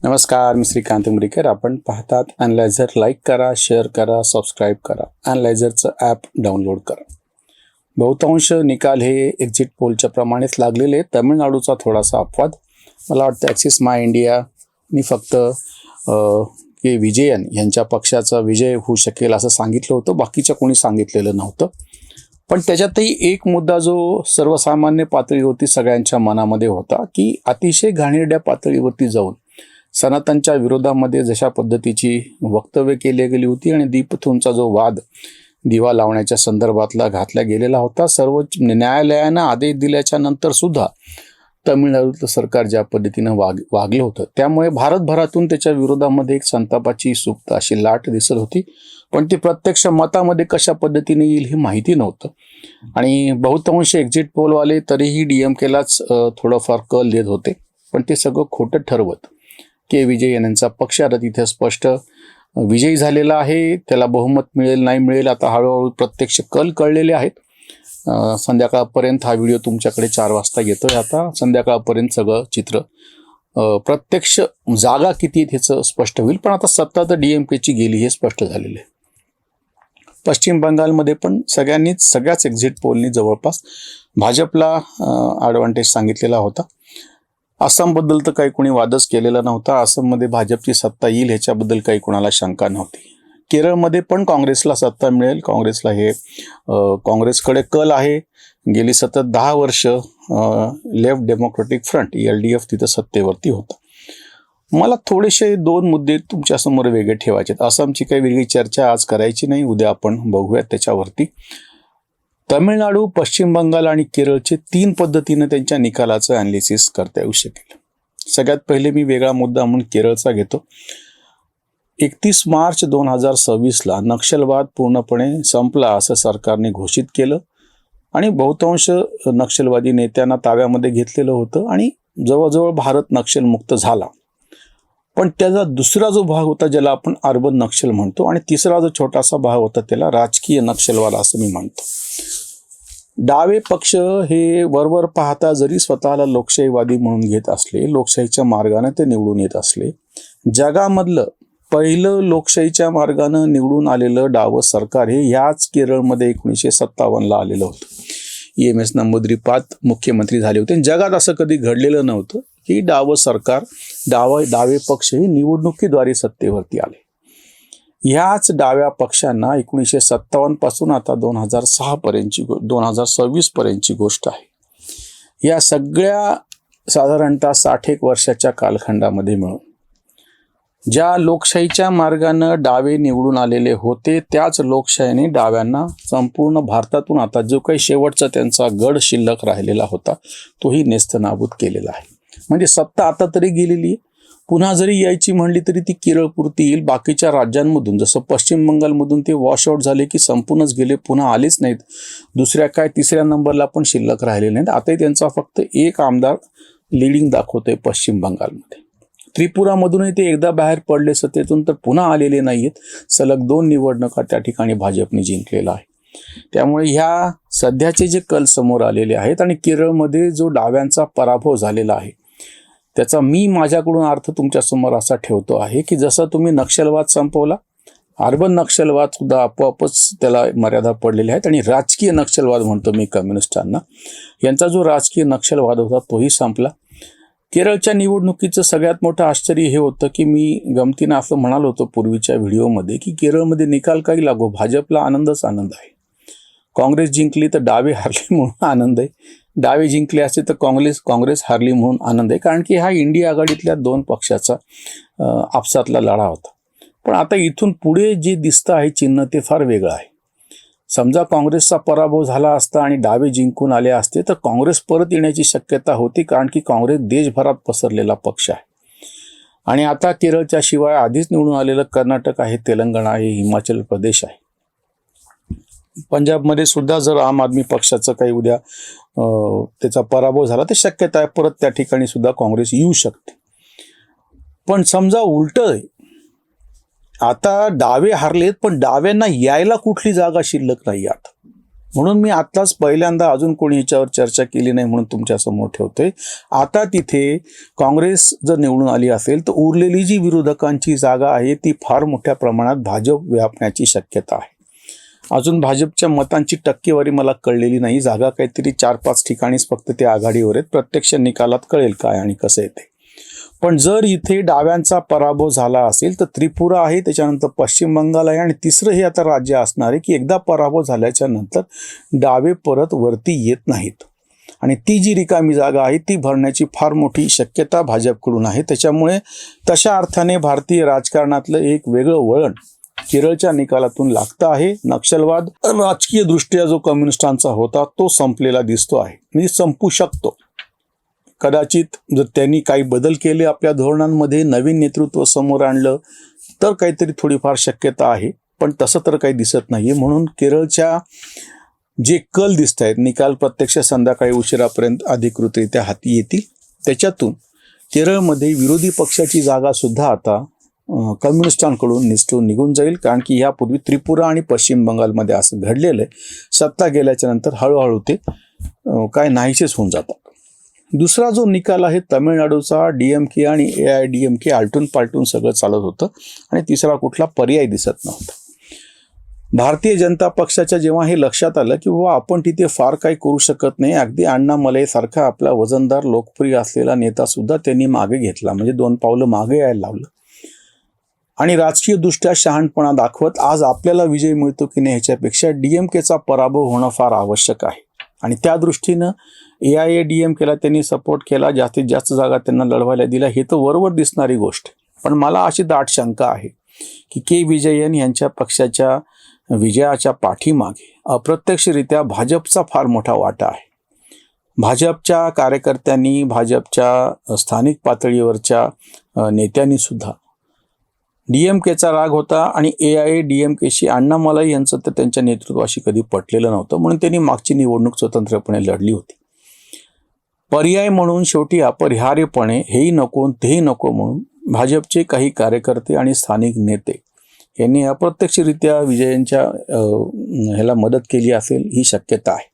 नमस्कार, मी श्रीकांत उमरीकर. आपण पाहतात अॅनालायझर. लाईक करा, शेअर करा, सबस्क्राईब करा. अॅनालायझरचं ॲप डाउनलोड करा. बहुतांश निकाल हे एक्झिट पोलच्या प्रमाणेच लागलेले. तमिळनाडूचा थोडासा अपवाद. मला वाटतं ॲक्सिस माय इंडियानी फक्त के विजयन यांच्या पक्षाचा विजय होऊ शकेल असं सांगितलं होतं. बाकीच्या कोणी सांगितलेलं नव्हतं. पण त्याच्यातही एक मुद्दा जो सर्वसामान्य पातळीवरती सगळ्यांच्या मनामध्ये होता की अतिशय घाणेरड्या पातळीवरती जाऊन सनातनच्या विरोधामध्ये जशा पद्धतीची वक्तव्य केली गेली होती आणि दीपथूनचा जो वाद दिवा लावण्याच्या संदर्भातला घातला गेलेला होता, सर्वोच्च न्यायालयानं आदेश दिल्याच्या नंतर सुद्धा तमिळनाडूचं सरकार ज्या पद्धतीनं वागलं होतं, त्यामुळे भारतभरातून त्याच्या विरोधामध्ये एक संतापाची सुप्त अशी लाट दिसत होती. पण ती प्रत्यक्ष मतामध्ये कशा पद्धतीने येईल हे माहिती नव्हतं. आणि बहुतांश एक्झिट पोलवाले तरीही DMKलाच थोडंफार कल देत होते. पण ते सगळं खोटं ठरवत के विजयन यांचा पक्ष आता तिथे स्पष्ट विजयी झालेला आहे. त्याला बहुमत मिळेल नाही मिळेल आता हळूहळू प्रत्यक्ष कल कळलेले आहेत. संध्याकाळपर्यंत हा व्हिडिओ तुमच्याकडे 4 वाजता येतोय. आता संध्याकाळपर्यंत सगळं चित्र प्रत्यक्ष जागा किती आहेत ह्याचं स्पष्ट होईल. पण आता सत्ता तर DMKची गेली हे स्पष्ट झालेलं आहे. पश्चिम बंगालमध्ये पण सगळ्याच एक्झिट पोलनी जवळपास भाजपला ॲडव्हान्टेज सांगितलेला होता. आसामबद्दल तर काही कोणी वादच केलेला नव्हता. आसाममध्ये भाजपची सत्ता येईल ह्याच्याबद्दल काही कोणाला शंका नव्हती. केरळमध्ये पण काँग्रेसला सत्ता मिळेल. काँग्रेसला काँग्रेसकडे कल आहे. गेली सतत 10 वर्ष लेफ्ट डेमोक्रेटिक फ्रंट LDF तिथं सत्तेवरती होता. मला थोडेसे 2 मुद्दे तुमच्यासमोर वेगळे ठेवायचे आहेत. आसामची काही वेगळी चर्चा आज करायची नाही, उद्या आपण बघूयात त्याच्यावरती. तमिळनाडू, पश्चिम बंगाल आणि केरळचे 3 पद्धतीनं त्यांच्या निकालाचं ॲनालिसिस करता येऊ शकेल. सगळ्यात पहिले मी वेगळा मुद्दा म्हणून केरळचा घेतो. 31 मार्च 2026ला नक्षलवाद पूर्णपणे संपला असं सरकारने घोषित केलं आणि बहुतांश नक्षलवादी नेत्यांना ताब्यामध्ये घेतलेलं होतं आणि जवळजवळ भारत नक्षलमुक्त झाला. पण त्याचा दुसरा जो भाग होता ज्याला आपण अर्बन नक्षल म्हणतो आणि तिसरा जो छोटासा भाग होता त्याला राजकीय नक्षलवाद असं मी म्हणतो. डावे पक्ष हे वरवर पाहता जरी स्वतःला लोकशाहीवादी म्हणून घेत असले, लोकशाहीच्या मार्गाने ते निवडून येत असले, जगामधलं पहिलं लोकशाहीच्या मार्गानं निवडून आलेलं डावं सरकार हे ह्याच केरळमध्ये 1957ला आलेलं होतं. EMS नंबूद्रीपाद मुख्यमंत्री झाले होते. जगात असं कधी घडलेलं नव्हतं की डावं सरकार, डावे पक्ष हे निवडणुकीद्वारे सत्तेवरती आले. ह्याच डाव्या पक्षांना 1957 पासून आता 2026 पर्यंतची गोष्ट आहे. या सगळ्या साधारणतः 60 वर्षाच्या कालखंडामध्ये मिळून ज्या लोकशाहीच्या मार्गानं डावे निवडून आलेले होते त्याच लोकशाहीने डाव्यांना संपूर्ण भारतातून आता जो काही शेवटचा त्यांचा गड शिल्लक राहिलेला होता तोही नेस्तनाबूत केलेला आहे. म्हणजे सत्ता आता तरी गेलेली आहे. पुन्हा जरी यायची म्हणली तरी ती केरळपुरती येईल. बाकीच्या राज्यांमधून जसं पश्चिम बंगालमधून ते वॉशआउट झाले की संपूनच गेले, पुन्हा आलेच नाहीत. दुसऱ्या काय 3ऱ्या नंबरला पण शिल्लक राहिले नाहीत. आताही त्यांचा फक्त एक आमदार लिडिंग दाखवतोय पश्चिम बंगालमध्ये. त्रिपुरामधूनही ते एकदा बाहेर पडले सत्तेतून तर पुन्हा आलेले नाहीत. सलग 2 निवडणुका त्या ठिकाणी भाजपने जिंकलेला आहे. त्यामुळे ह्या सध्याचे जे कल समोर आलेले आहेत आणि केरळमध्ये जो डाव्यांचा पराभव झालेला आहे त्याचा मी माझ्याकडून अर्थ तुमच्यासमोर असा ठेवतो आहे की जसं तुम्ही नक्षलवाद संपवला, अर्बन नक्षलवाद सुद्धा आपोआपच त्याला मर्यादा पडलेल्या आहेत आणि राजकीय नक्षलवाद म्हणतो मी कम्युनिस्टांना, यांचा जो राजकीय नक्षलवाद होता तोही संपला. केरळच्या निवडणुकीचं सगळ्यात मोठं आश्चर्य हे होतं की मी गमतीनं असं म्हणालो होतो पूर्वीच्या व्हिडिओमध्ये की केरळमध्ये निकाल काही लागो, भाजपला आनंदच आनंद आहे. काँग्रेस जिंकली तर डावे हारले म्हणून आनंद आहे, डावे जिंकले असते तर काँग्रेस हारली म्हणून आनंद आहे. कारण की हा इंडिया आघाडीतल्या 2 पक्षाचा आपसातला लढा होता. पण आता इथून पुढे जे दिसतं आहे चिन्ह ते फार वेगळं आहे. समजा काँग्रेसचा पराभव झाला असता आणि डावे जिंकून आले असते तर काँग्रेस परत येण्याची शक्यता होती. कारण की काँग्रेस देशभरात पसरलेला पक्ष आहे आणि आता केरळच्या शिवाय आधीच निवडून आलेलं कर्नाटक आहे, तेलंगणा आहे, हिमाचल प्रदेश आहे. पंजाबमध्ये सुद्धा जर आम आदमी पक्षाचं काही उद्या त्याचा पराभव झाला तर शक्यता आहे परत त्या ठिकाणी सुद्धा काँग्रेस येऊ शकते. पण समजा उलट आता डावे हारलेत पण डाव्यांना यायला कुठली जागा शिल्लक नाही. आता म्हणून मी आत्ताच पहिल्यांदा अजून कोणी याच्यावर चर्चा केली नाही म्हणून तुमच्यासमोर ठेवतोय. आता तिथे काँग्रेस जर निवडून आली असेल तर उरलेली जी विरोधकांची जागा आहे ती फार मोठ्या प्रमाणात भाजप व्यापण्याची शक्यता आहे. अजून भाजपच्या मतांची टक्केवारी मला कळलेली नाही. जागा काहीतरी 4-5 ठिकाणीच फक्त ते आघाडीवर आहेत. प्रत्यक्ष निकालात कळेल काय आणि कसं येते. पण जर इथे डाव्यांचा पराभव झाला असेल तर त्रिपुरा आहे, त्याच्यानंतर पश्चिम बंगाल आहे आणि तिसरं हे आता राज्य असणार आहे की एकदा पराभव झाल्याच्या नंतर डावे परत वरती येत नाहीत आणि ती जी रिकामी जागा आहे ती भरण्याची फार मोठी शक्यता भाजपकडून आहे. त्याच्यामुळे तशा अर्थाने भारतीय राजकारणातलं एक वेगळं वळण केरळच्या निकालातून लागतं आहे. नक्षलवाद राजकीय दृष्ट्या जो कम्युनिस्टांचा होता तो संपलेला दिसतो आहे, म्हणजे संपू शकतो. कदाचित जर त्यांनी काही बदल केले आपल्या धोरणांमध्ये, नवीन नेतृत्व समोर आणलं तर काहीतरी थोडीफार शक्यता आहे, पण तसं तर काही दिसत नाहीये. म्हणून केरळच्या जे कल दिसत आहेत, निकाल प्रत्यक्ष संध्याकाळी उशिरापर्यंत अधिकृतरित्या हाती येतील. त्याच्यातून केरळमध्ये विरोधी पक्षाची जागा सुद्धा आता कम्युनिस्टांकडून निघून जाईल, कारण की यापूर्वी त्रिपुरा आणि पश्चिम बंगालमध्ये असं घडलेलं आहे. सत्ता गेल्याच्या नंतर हळूहळू ते काय नाहीसेच होऊन जातात. दुसरा जो निकाल आहे तमिळनाडूचा, DMK आणि AIADMK आलटून पालटून सगळं चालत होतं आणि तिसरा कुठला पर्याय दिसत नव्हता. भारतीय जनता पक्षाच्या जेव्हा हे लक्षात आलं की बाबा आपण तिथे फार काही करू शकत नाही, अगदी अण्णामलई सारखा आपला वजनदार लोकप्रिय असलेला नेता सुद्धा त्यांनी मागे घेतला, म्हणजे 2 पावलं मागे यायला लावलं आणि राजकीय दृष्ट्या शहाणपणा दाखवत आज आपल्याला विजय मिळतो की नाही ह्याच्यापेक्षा DMKचा पराभव होणं फार आवश्यक आहे. आणि त्या दृष्टीनं AIADMKला त्यांनी सपोर्ट केला, जास्तीत जास्त जागा त्यांना लढवायला दिल्या, हे तर वरवर दिसणारी गोष्ट. पण मला अशी दाट शंका आहे की K. विजयन यांच्या पक्षाच्या विजयाच्या पाठीमागे अप्रत्यक्षरित्या भाजपचा फार मोठा वाटा आहे. भाजपच्या कार्यकर्त्यांनी, भाजपच्या स्थानिक पातळीवरच्या नेत्यांनी सुद्धा DMKचा राग होता आणि AIADMKशी अण्णामलई यांचं तर त्यांच्या नेतृत्वाशी कधी पटलेलं नव्हतं, म्हणून त्यांनी मागची निवडणूक स्वतंत्रपणे लढली होती. पर्याय म्हणून शेवटी अपरिहार्यपणे हेही नको तेही नको म्हणून भाजपचे काही कार्यकर्ते आणि स्थानिक नेते यांनी अप्रत्यक्षरित्या विजयांच्या ह्याला मदत केली असेल ही शक्यता आहे.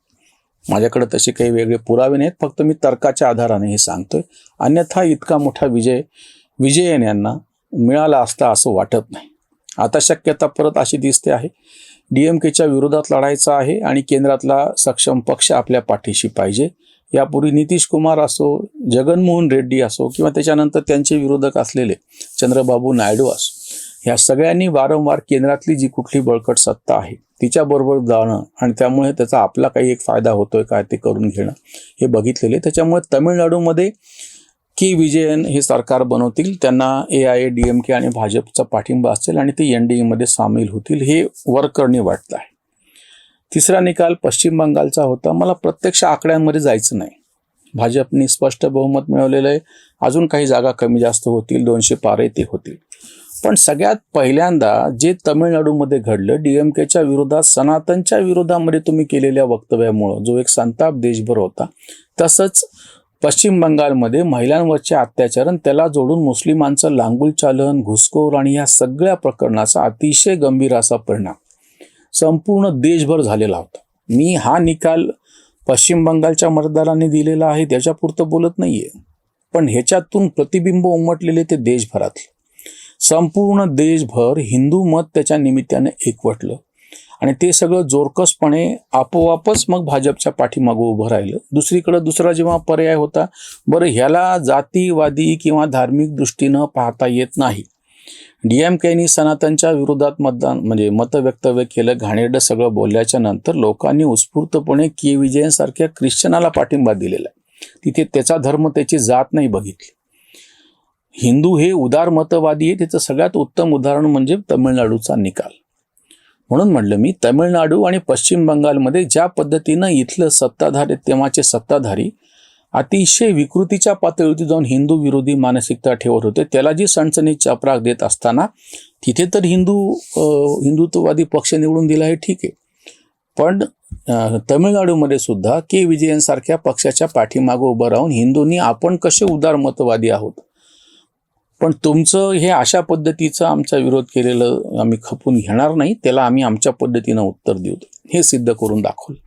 माझ्याकडे तसे काही वेगळे पुरावे नाहीत, फक्त मी तर्काच्या आधाराने हे सांगतोय. अन्यथा इतका मोठा विजयन यांना मिळाला असता असं वाटत नाही. आता शक्यता परत अशी दिसते आहे DMKच्या विरोधात लढायचा आहे आणि केंद्रातला सक्षम पक्ष आपल्या पाठीशी पाहिजे. यापूर्वी नितीश कुमार असो, जगनमोहन रेड्डी असो किंवा त्याच्यानंतर त्यांचे विरोधक असलेले चंद्रबाबू नायडू असो, ह्या सगळ्यांनी वारंवार केंद्रातली जी कुठली बळकट सत्ता आहे तिच्याबरोबर जाणं आणि त्यामुळे त्याचा आपला काही एक फायदा होतोय काय ते करून घेणं हे बघितलेले. त्याच्यामुळे तमिळनाडूमध्ये K. विजयन हे सरकार बनवतील, त्यांना AIADMK आणि भाजपचा पाठिंबा असेल आणि ते NDA मध्ये सामील होतील, हे वरकरणी वाटतं आहे. तिसरा निकाल पश्चिम बंगालचा होता. मला प्रत्यक्ष आकड्यांमध्ये जायचं नाही. भाजपने स्पष्ट बहुमत मिळवलेलं आहे. अजून काही जागा कमी जास्त होतील, 200 पार ते होतील. पण सगळ्यात पहिल्यांदा जे तमिळनाडूमध्ये घडलं, DMKच्या विरोधात, सनातनच्या विरोधामध्ये तुम्ही केलेल्या वक्तव्यामुळं जो एक संताप देशभर होता, तसंच पश्चिम बंगालमध्ये महिलांवरचे अत्याचार आणि त्याला जोडून मुस्लिमांचं लांगुल चालन, घुसखोर आणि या सगळ्या प्रकरणाचा अतिशय गंभीर असा परिणाम संपूर्ण देशभर झालेला होता. मी हा निकाल पश्चिम बंगालच्या मतदारांनी दिलेला आहे त्याच्यापुरतं बोलत नाहीये, पण ह्याच्यातून प्रतिबिंब उमटलेले ते देशभरातले. संपूर्ण देशभर हिंदू मत त्याच्या निमित्ताने एकवटलं आणि ते सगळं जोरकसपणे आपोआपच मग भाजपच्या पाठीमागं उभं राहिलं. दुसरीकडे दुसरा जेव्हा पर्याय होता, बरं ह्याला जातीवादी किंवा धार्मिक दृष्टीनं पाहता येत नाही, DMKनी सनातनच्या विरोधात मत व्यक्तव्य केलं, घाणेरडं सगळं बोलल्याच्या नंतर लोकांनी उत्स्फूर्तपणे K. विजयन सारख्या ख्रिश्चनाला पाठिंबा दिलेला आहे. तिथे त्याचा धर्म, त्याची जात नाही बघितली. हिंदू हे उदार मतवादी आहे. त्याचं सगळ्यात उत्तम उदाहरण म्हणजे तमिळनाडूचा निकाल. म्हणून म्हटलं मी, तमिळनाडू आणि पश्चिम बंगालमध्ये ज्या पद्धतीनं इथलं सत्ताधारी, तेव्हाचे सत्ताधारी अतिशय विकृतीच्या पातळीवरती जाऊन हिंदू विरोधी मानसिकता ठेवत होते, त्याला जी सणसणीत चपराक देत असताना तिथे तर हिंदुत्ववादी पक्ष निवडून दिला आहे, ठीक आहे, पण तमिळनाडूमध्ये सुद्धा K. विजयन सारख्या पक्षाच्या पाठीमागं उभं राहून हिंदूंनी आपण कसे उदार मतवादी आहोत, पण तुमचं हे अशा पद्धतीचा आमचा विरोध केलेलं आम्ही खपून घेणार नाही, त्याला आम्ही आमच्या पद्धतीनं उत्तर देऊ, हे सिद्ध करून दाखवलं.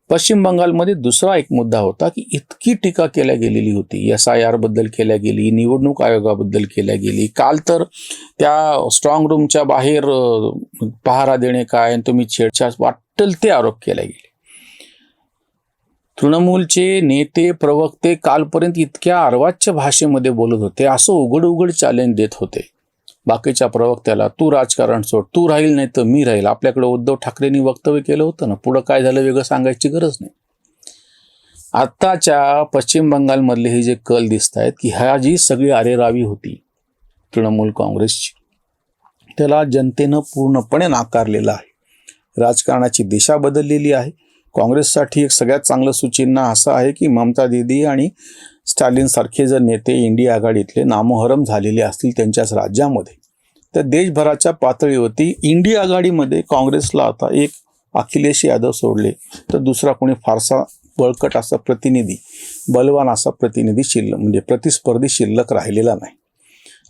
पश्चिम बंगालमध्ये दुसरा एक मुद्दा होता की इतकी टीका केल्या गेलेली होती, SIR बद्दल केल्या गेली, निवडणूक आयोगाबद्दल केल्या गेली. काल तर त्या स्ट्रॉंग रूमच्या बाहेर पहारा देणे काय, तुम्ही छेडछाड, वाटेल ते आरोप केले गेले. तृणमूलचे नेते प्रवक्ते कालपर्यंत इतक्या अर्वाच्य भाषेमध्ये बोलत होते, असं उघड उघड चॅलेंज देत होते बाकीच्या प्रवक्त्याला, तू राजकारण सोड, तू राहील नाही तर मी राहील. आपल्याकडे उद्धव ठाकरेंनी वक्तव्य केलं होतं ना, पुढं काय झालं वेगळं सांगायची गरज नाही. आत्ताच्या पश्चिम बंगालमधले हे जे कल दिसत आहेत की ह्या जी सगळी अरेरावी होती तृणमूल काँग्रेसची, त्याला जनतेनं पूर्णपणे नाकारलेलं आहे. राजकारणाची दिशा बदललेली आहे. काँग्रेससाठी एक सगळ्यात चांगलं सूचिन्ह असं आहे की ममता दीदी आणि स्टॅलिन सारखे जर नेते इंडिया आघाडीतले नामोहरम झालेले असतील त्यांच्याच राज्यामध्ये, तर देशभराच्या पातळीवरती इंडिया आघाडीमध्ये काँग्रेसला आता एक अखिलेश यादव सोडले तर दुसरा कोणी फारसा बळकट असा प्रतिनिधी, बलवान असा प्रतिनिधी म्हणजे प्रतिस्पर्धी शिल्लक राहिलेला नाही.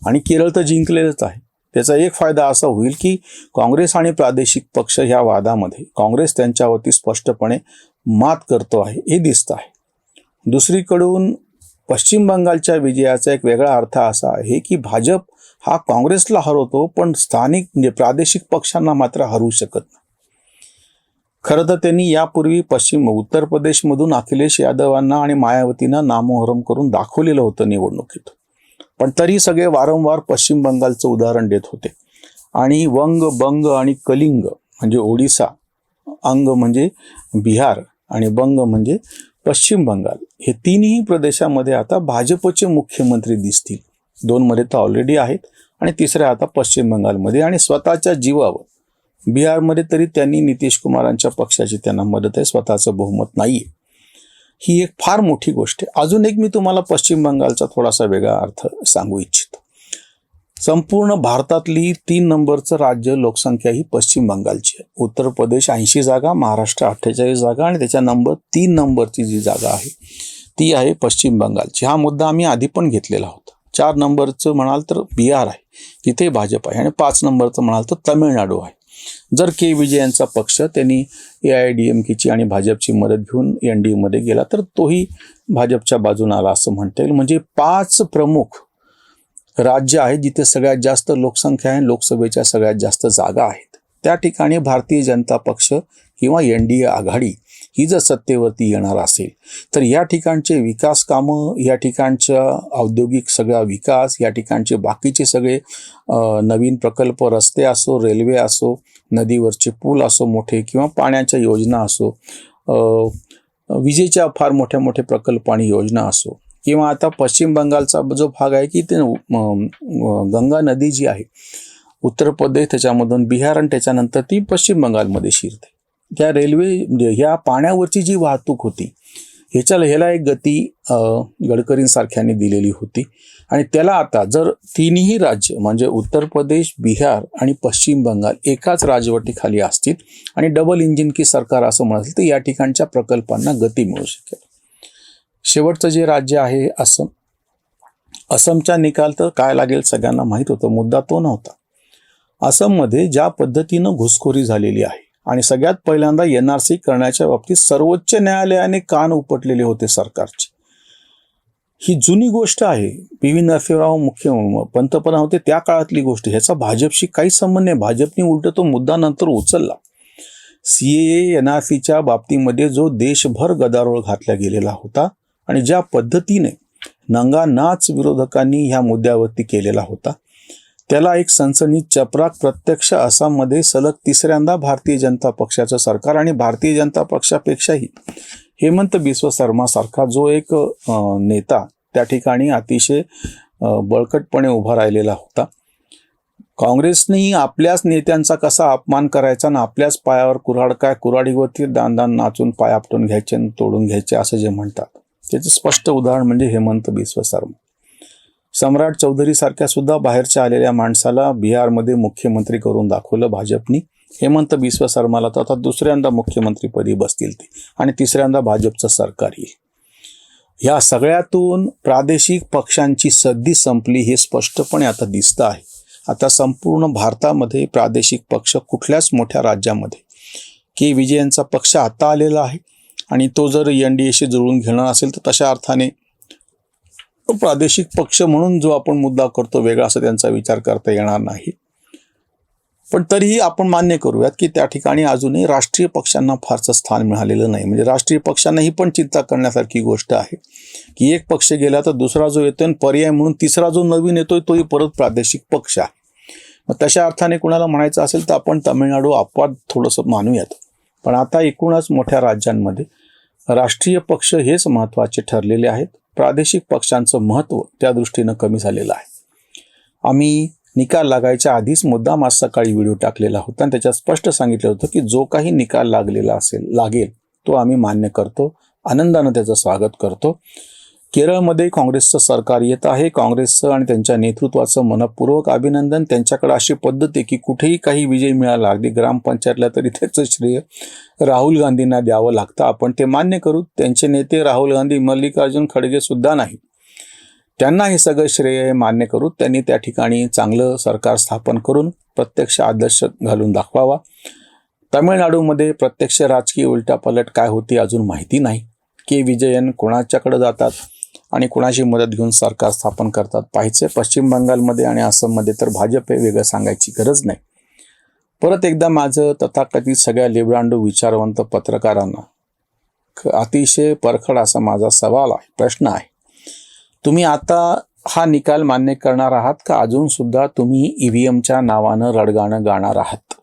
आणि केरळ तर जिंकलेलंच आहे. त्याचा एक फायदा असा होईल की काँग्रेस आणि प्रादेशिक पक्ष ह्या वादामध्ये काँग्रेस त्यांच्यावरती स्पष्टपणे मात करतो आहे हे दिसतं आहे. दुसरीकडून पश्चिम बंगालच्या विजयाचा एक वेगळा अर्थ असा आहे की भाजप हा काँग्रेसला हरवतो पण स्थानिक म्हणजे प्रादेशिक पक्षांना मात्र हरवू शकत नाही. खरं तर त्यांनी यापूर्वी उत्तर प्रदेशमधून अखिलेश यादवांना आणि मायावतींना नामोहरम करून दाखवलेलं होतं निवडणुकीत, पण तरी सगळे वारंवार पश्चिम बंगालचं उदाहरण देत होते. आणि वंग, बंग आणि कलिंग म्हणजे ओडिसा, अंग म्हणजे बिहार आणि बंग म्हणजे पश्चिम बंगाल, हे तिन्ही प्रदेशामध्ये आता भाजपचे मुख्यमंत्री दिसतील. 2 मध्ये तर ऑलरेडी आहेत आणि तिसऱ्या आता पश्चिम बंगालमध्ये. आणि स्वतःच्या जीवावर बिहारमध्ये तरी त्यांनी नितीश कुमारांच्या पक्षाची त्यांना मदत आहे, स्वतःचं बहुमत नाही आहे. ही एक फार मोठी गोष्ट आहे. अजून एक मी तुम्हाला पश्चिम बंगालचा थोडासा वेगळा अर्थ सांगू इच्छितो. संपूर्ण भारतातली 3 नंबरचं राज्य लोकसंख्या ही पश्चिम बंगालची आहे. उत्तर प्रदेश 80 जागा, महाराष्ट्र 48 जागा आणि त्याच्या 3 नंबरची जी जागा आहे ती आहे पश्चिम बंगालची. हा मुद्दा आम्ही आधी पण घेतलेला होता. 4 नंबरचं म्हणाल तर बिहार आहे, तिथे भाजप आहे. आणि 5 नंबरचं म्हणाल तर तमिळनाडू आहे. जर के विजयनचा पक्ष त्यांनी AIADMKची आणि भाजपची मदत घेऊन NDA मध्ये गेला तर तोही भाजपच्या बाजूने आला असं म्हणता येईल. म्हणजे 5 प्रमुख राज्य आहे जिथे सगळ्यात जास्त लोकसंख्या आहे, लोकसभेच्या सगळ्यात जास्त जागा आहेत. त्या ठिकाणी भारतीय जनता पक्ष किंवा NDA आघाडी ही जर सत्तेवरती येणार असेल तर या ठिकाणचे विकास कामं, या ठिकाणच्या औद्योगिक सगळा विकास, या ठिकाणचे बाकीचे सगळे नवीन प्रकल्प, रस्ते असो, रेल्वे असो, नदीवरचे पूल असो मोठे, किंवा पाण्याच्या योजना असो, विजेच्या फार मोठ्या मोठ्या प्रकल्प आणि योजना असो, किंवा आता पश्चिम बंगालचा जो भाग आहे की ते गंगा नदी जी आहे उत्तर प्रदेश, त्याच्यामधून बिहार आणि त्याच्यानंतर ती पश्चिम बंगालमध्ये शिरते. त्या रेल्वे म्हणजे ह्या पाण्यावरची जी वाहतूक होती ह्याला एक गती गडकरींसारख्यांनी दिलेली होती. आणि त्याला आता जर तिन्ही राज्य म्हणजे उत्तर प्रदेश, बिहार आणि पश्चिम बंगाल एकाच राजवटीखाली असतील आणि डबल इंजिन की सरकार असं म्हणाल तर या ठिकाणच्या प्रकल्पांना गती मिळू शकेल. शेवटचं जे राज्य आहे असम, असमचा निकाल तर काय लागेल सगळ्यांना माहीत होतं, मुद्दा तो नव्हता. असममध्ये ज्या पद्धतीनं घुसखोरी झालेली आहे आणि सगळ्यात पहिल्यांदा NRC करण्याच्या बाबतीत सर्वोच्च न्यायालयाने कान उपटलेले होते सरकारचे. ही जुनी गोष्ट आहे. PV नरसिंहराव पंतप्रधान होते त्या काळातली गोष्ट. ह्याचा भाजपशी काही संबंध नाही. भाजपने उलट तो मुद्दा नंतर उचलला. CAA NRCच्या बाबतीमध्ये जो देशभर गदारोळ घातला गेलेला होता आणि ज्या पद्धतीने नंगानाच विरोधकांनी ह्या मुद्द्यावरती केलेला होता त्याला एक सनसनीत चपराक प्रत्यक्ष आसाममध्ये सलग 3ऱ्यांदा भारतीय जनता पक्षाचं सरकार आणि भारतीय जनता पक्षापेक्षाही हेमंत बिस्व शर्मा सारखा जो एक नेता त्या ठिकाणी अतिशय बळकटपणे उभा राहिलेला होता. काँग्रेसने आपल्याच नेत्यांचा कसा अपमान करायचा ना आपल्याच पायावर कुऱ्हाडीवरती दान नाचून पाय आपटून घ्यायचे आणि तोडून घ्यायचे असं जे म्हणतात त्याचं स्पष्ट उदाहरण म्हणजे हेमंत बिस्व शर्मा. सम्राट चौधरी सारख्या सुद्धा बाहेरच्या आलेल्या माणसाला बिहारमध्ये मुख्यमंत्री करून दाखवलं भाजपनी. हेमंत बिस्व शर्माला तर आता 2ऱ्यांदा मुख्यमंत्रीपदी बसतील ते आणि 3ऱ्यांदा भाजपचं सरकार येईल. ह्या सगळ्यातून प्रादेशिक पक्षांची सद्दी संपली हे स्पष्टपणे आता दिसतं आहे. आता संपूर्ण भारतामध्ये प्रादेशिक पक्ष कुठल्याच मोठ्या राज्यामध्ये के विजयनचा पक्ष आता आलेला आहे आणि तो जर NDAशी जुळवून घेणं असेल तर तशा अर्थाने प्रादेशिक पक्ष म्हणून जो आपण मुद्दा करतो वेगळा असं त्यांचा विचार करता येणार नाही. पण तरीही आपण मान्य करूयात की त्या ठिकाणी अजूनही राष्ट्रीय पक्षांना फारसं स्थान मिळालेलं नाही. म्हणजे राष्ट्रीय पक्षांना ही पण चिंता करण्यासारखी गोष्ट आहे की एक पक्ष गेला तर दुसरा जो येतोय आणि पर्याय म्हणून तिसरा जो नवीन येतोय तोही परत प्रादेशिक पक्ष आहे. मग तशा अर्थाने कुणाला म्हणायचं असेल तर आपण तामिळनाडू अपवाद थोडंसं मानूयात. पण आता एकूणच मोठ्या राज्यांमध्ये राष्ट्रीय पक्ष हेच महत्त्वाचे ठरलेले आहेत. प्रादेशिक पक्षांचं महत्त्व त्या दृष्टीनं कमी झालेलं आहे. आम्ही निकाल लागायच्या आधीच मुद्दाम आज सकाळी व्हिडिओ टाकलेला होता आणि त्याच्यात स्पष्ट सांगितलं होतं की जो काही निकाल लागेल तो आम्ही मान्य करतो, आनंदानं त्याचं स्वागत करतो. केरळमध्ये काँग्रेसचं सरकार येत आहे. काँग्रेसचं आणि त्यांच्या नेतृत्वाचं मनपूर्वक अभिनंदन. त्यांच्याकडे अशी पद्धत आहे की कुठेही काही विजय मिळाला, अगदी ग्रामपंचायतला तरी त्याचं श्रेय राहुल गांधींना द्यावं लागतं. आपण ते मान्य करू. त्यांचे नेते राहुल गांधी, मल्लिकार्जुन खडगे सुद्धा नाही, त्यांना हे सगळं श्रेय मान्य करू. त्यांनी त्या ठिकाणी चांगलं सरकार स्थापन करून प्रत्यक्ष आदर्श घालून दाखवावा. तामिळनाडूमध्ये प्रत्यक्ष राजकीय उलटापालट काय होती अजून माहिती नाही. के विजयन कोणाच्याकडे जातात आणि कोणाची मदत घेऊन सरकार स्थापन करतात पाहायचं. पश्चिम बंगालमध्ये आणि आसाममध्ये तर भाजप हे, वेगळं सांगायची गरज नाही. परत एकदा माझं तथाकथित सगळ्या लिब्रांडू विचारवंत पत्रकारांना अतिशय परखड असा माझा सवाल आहे, प्रश्न आहे. तुम्ही आता हा निकाल मान्य करणार आहात का अजून सुद्धा तुम्ही EVMच्या नावानं रडगाणं गाणार आहात?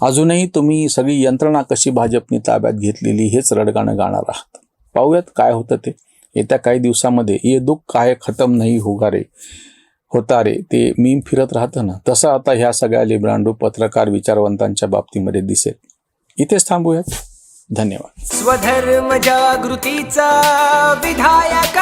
अजूनही तुम्ही सगळी यंत्रणा कशी भाजपने ताब्यात घेतलेली हेच रडगाणं गाणार आहात? पाहूयात काय होतं ते. येत्या काही दिवसामध्ये ये दुःख काय खतम नाही होता रे ते मीम फिरत राहतं ना, तसं आता ह्या सगळ्या लिब्रांडू पत्रकार विचारवंतांच्या बाबतीमध्ये दिसेल. इथेच थांबूयात. धन्यवाद. स्वधर्म जागृतीचा विधायक